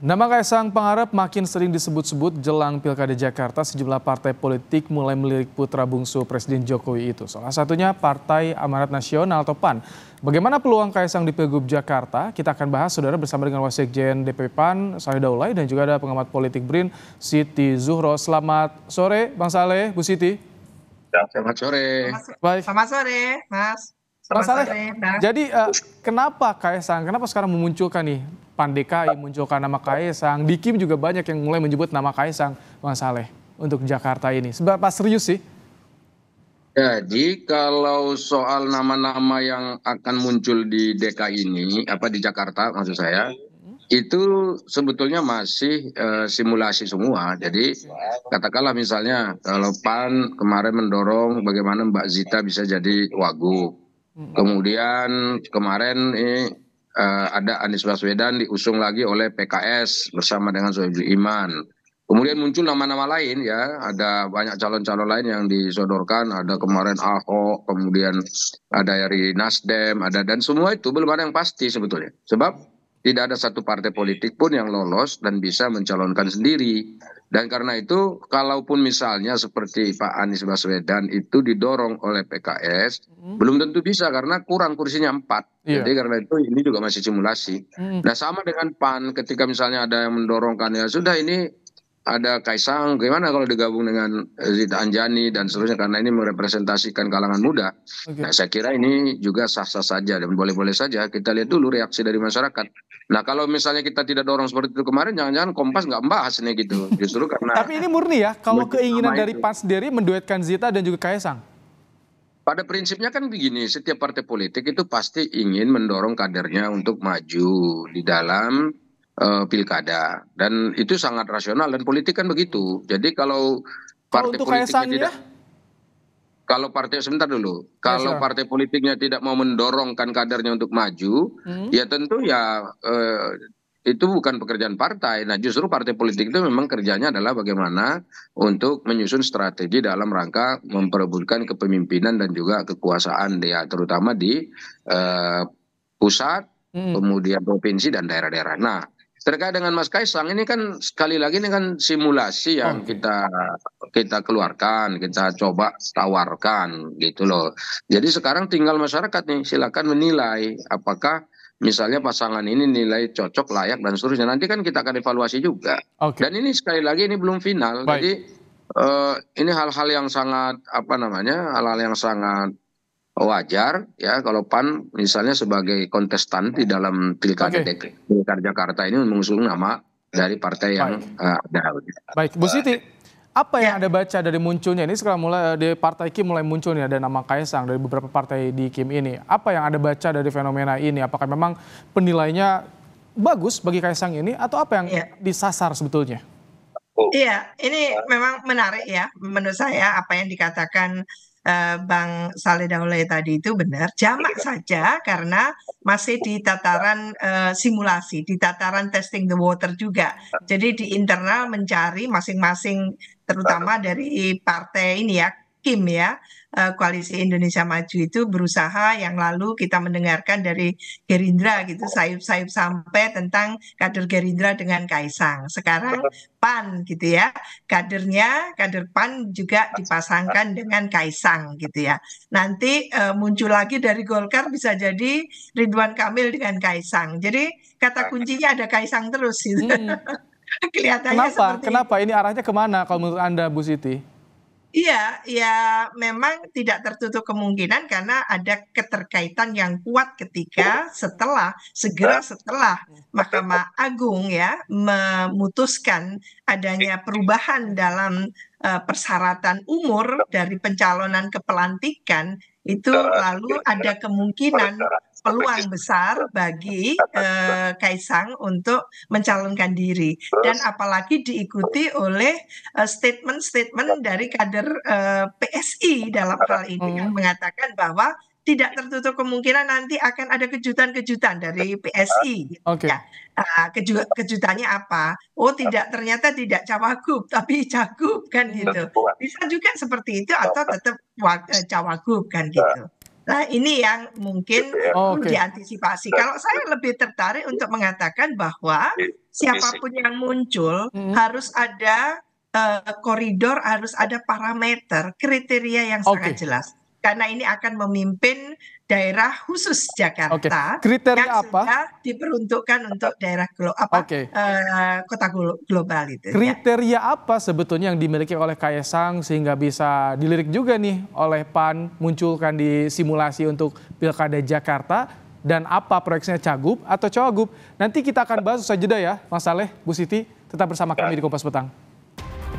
Nama Kaisang Pangarep makin sering disebut-sebut jelang Pilkada Jakarta. Sejumlah partai politik mulai melirik putra bungsu Presiden Jokowi itu. Salah satunya Partai Amanat Nasional atau PAN. Bagaimana peluang Kaisang di Pilgub Jakarta? Kita akan bahas, saudara, bersama dengan Wasekjen DPP PAN, Saleh Daulay, dan juga ada pengamat politik BRIN, Siti Zuhro. Selamat sore, Bang Saleh, Bu Siti. Selamat sore. Baik. Selamat sore, Mas. Bang Selamat Saleh, sore, Bang. jadi kenapa Kaisang, kenapa sekarang memunculkan nih PAN DKI munculkan nama Kaisang, di Kim juga banyak yang mulai menyebut nama Kaisang, Bang Saleh, untuk Jakarta ini. Seberapa serius sih? Jadi kalau soal nama-nama yang akan muncul di DKI ini, di Jakarta maksud saya, itu sebetulnya masih simulasi semua. Jadi katakanlah misalnya kalau PAN kemarin mendorong bagaimana Mbak Zita bisa jadi wagub. Kemudian kemarin ada Anies Baswedan diusung lagi oleh PKS bersama dengan Soebul Iman. Kemudian muncul nama-nama lain ya, ada banyak calon-calon lain yang disodorkan, ada kemarin Ahok, kemudian ada dari Nasdem, dan semua itu belum ada yang pasti sebetulnya. Sebab tidak ada satu partai politik pun yang lolos dan bisa mencalonkan sendiri. Dan karena itu, kalaupun misalnya seperti Pak Anies Baswedan itu didorong oleh PKS, belum tentu bisa karena kurang kursinya 4. Jadi karena itu ini juga masih simulasi. Nah sama dengan PAN, ketika misalnya ada yang mendorongkan, ya sudah ini ada Kaisang, gimana kalau digabung dengan Zita Anjani dan seterusnya, karena ini merepresentasikan kalangan muda. Nah saya kira ini juga sah-sah saja dan boleh-boleh saja. Kita lihat dulu reaksi dari masyarakat. Nah kalau misalnya kita tidak dorong seperti itu kemarin, jangan-jangan Kompas nggak membahas nih gitu. Justru karena Tapi ini murni ya, kalau keinginan dari PAN sendiri menduetkan Zita dan juga Kaisang. Pada prinsipnya kan begini, setiap partai politik itu pasti ingin mendorong kadernya untuk maju di dalam pilkada, dan itu sangat rasional dan politik kan begitu. Jadi kalau partai politiknya tidak, kalau partai sebentar dulu, kalau partai politiknya tidak mau mendorongkan kadernya untuk maju, ya tentu ya itu bukan pekerjaan partai. Nah justru partai politik itu memang kerjanya adalah bagaimana untuk menyusun strategi dalam rangka memperebutkan kepemimpinan dan juga kekuasaan dia, terutama di pusat, kemudian provinsi dan daerah-daerah. Nah terkait dengan Mas Kaisang ini kan sekali lagi ini kan simulasi yang kita keluarkan, kita coba tawarkan gitu loh. Jadi sekarang tinggal masyarakat nih, silakan menilai apakah misalnya pasangan ini nilai cocok, layak dan seterusnya. Nanti kan kita akan evaluasi juga. Dan ini sekali lagi ini belum final. Jadi ini hal-hal yang sangat hal-hal yang sangat wajar ya kalau PAN misalnya sebagai kontestan di dalam pilkada Jakarta ini mengusung nama dari partai yang ada. Baik, Bu Siti, apa yang Anda baca dari munculnya ini sekarang mulai di partai Kim mulai muncul nih ada nama Kaisang dari beberapa partai di Kim ini. Apa yang Anda baca dari fenomena ini? Apakah memang penilainya bagus bagi Kaisang ini atau apa yang disasar sebetulnya? Iya, ini memang menarik ya menurut saya apa yang dikatakan Bang Saleh Daulay tadi itu benar, jamak saja karena masih di tataran simulasi, di tataran testing the water juga. Jadi di internal mencari masing-masing, terutama dari partai ini ya, Kim ya, Koalisi Indonesia Maju itu berusaha yang lalu kita mendengarkan dari Gerindra gitu, sayup-sayup sampai tentang kader Gerindra dengan Kaisang. Sekarang PAN gitu ya, kader PAN juga dipasangkan dengan Kaisang gitu ya. Nanti muncul lagi dari Golkar bisa jadi Ridwan Kamil dengan Kaisang. Jadi kata kuncinya ada Kaisang terus gitu. Kelihatannya seperti Kenapa? Ini arahnya kemana kalau menurut Anda, Bu Siti? Iya, ya memang tidak tertutup kemungkinan karena ada keterkaitan yang kuat ketika segera setelah Mahkamah Agung ya memutuskan adanya perubahan dalam persyaratan umur dari pencalonan ke pelantikan, itu lalu ada kemungkinan peluang besar bagi Kaisang untuk mencalonkan diri, dan apalagi diikuti oleh statement-statement dari kader PSI dalam hal ini yang mengatakan bahwa tidak tertutup kemungkinan nanti akan ada kejutan-kejutan dari PSI. Ya, kejutannya apa? Oh, ternyata tidak cawagup tapi cagup kan gitu. Bisa juga seperti itu atau tetap cawagup kan gitu. Nah, ini yang mungkin perlu Oke. diantisipasi. Kalau saya lebih tertarik untuk mengatakan bahwa siapapun yang muncul Mm-mm. harus ada koridor, harus ada parameter, kriteria yang sangat Oke. jelas. Karena ini akan memimpin daerah khusus Oke. Jakarta yang Kriteria apa? sudah diperuntukkan untuk daerah Oke. kota global itu ya. Kriteria apa sebetulnya yang dimiliki oleh Kaisang sehingga bisa dilirik juga nih oleh PAN munculkan di simulasi untuk Pilkada Jakarta, dan apa proyeksinya Cagup atau Cawagup? Nanti kita akan bahas usai jeda ya, Mas Saleh, Bu Siti, tetap bersama kami di Kompas Petang.